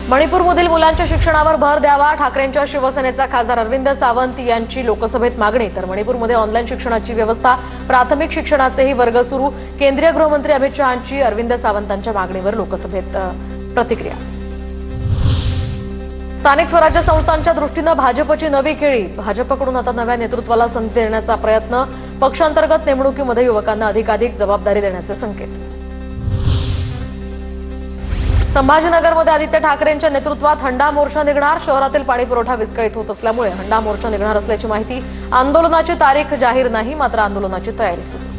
मणिपूरमधील मुलांच्या शिक्षणावर भर द्यावा, ठाकरेंच्या शिवसेनेचा खासदार अरविंद सावंत यांची लोकसभेत मागणी. तर मणिपूरमध्ये ऑनलाईन शिक्षणाची व्यवस्था, प्राथमिक शिक्षणाचेही वर्ग सुरू. केंद्रीय गृहमंत्री अमित शहांची अरविंद सावंतांच्या मागणीवर लोकसभेत प्रतिक्रिया. स्थानिक स्वराज्य संस्थांच्या दृष्टीने भाजपची नवी खेळी. भाजपकडून आता नव्या नेतृत्वाला संधी देण्याचा प्रयत्न. पक्षांतर्गत नेमणुकीमध्ये युवकांना अधिकाधिक जबाबदारी देण्याचे संकेत. संभाजीनगरमध्ये आदित्य ठाकरेंच्या नेतृत्वात हंडा मोर्चा निघणार. शहरातील पाणी पुरवठा विस्कळीत होत असल्यामुळे हंडा मोर्चा निघणार असल्याची माहिती. आंदोलनाची तारीख जाहीर नाही, मात्र आंदोलनाची तयारी सुरू.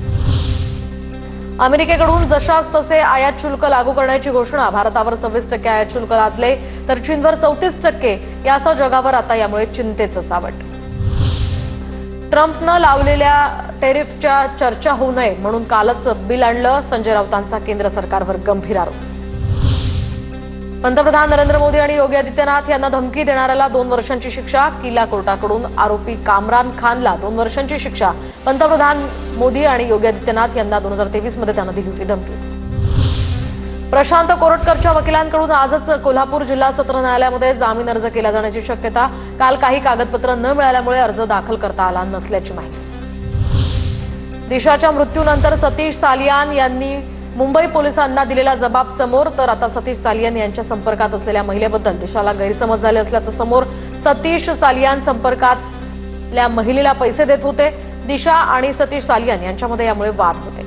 अमेरिकेकडून जशास तसे आयात शुल्क लागू करण्याची घोषणा. भारतावर 26% आयात शुल्क लादले तर चीनवर 34%. यासह जगावर आता यामुळे चिंतेचं सावट. ट्रम्पनं लावलेल्या टेरिफच्या चर्चा होऊ नये म्हणून कालच बिल आणलं. संजय राऊतांचा केंद्र सरकारवर गंभीर आरोप. पंतप्रधान नरेंद्र मोदी आणि योगी आदित्यनाथ यांना धमकी देणाऱ्याला 2 वर्षांची शिक्षा. किला कोर्टाकडून आरोपी कामरान खानला 2 वर्षांची शिक्षा. पंतप्रधान मोदी आणि योगी आदित्यनाथ यांना 2023 मध्ये त्यांना दिली होती धमकी. प्रशांत कोरटकरच्या वकिलांकडून आजच कोल्हापूर जिल्हा सत्र न्यायालयामध्ये जामीन अर्ज केला जाण्याची शक्यता. काल काही कागदपत्र न मिळाल्यामुळे अर्ज दाखल करता आला नसल्याची माहिती. दिशाच्या मृत्यूनंतर सतीश सालियान यांनी मुंबई पोलिसांना दिलेला जबाब समोर. तर आता सतीश सालियान यांच्या संपर्कात असलेल्या महिलेबद्दल दिशाला गैरसमज झाले असल्याचं समोर. सतीश सालियान संपर्कातल्या महिलेला पैसे देत होते. दिशा आणि सतीश सालियान यांच्यामध्ये यामुळे वाद होता.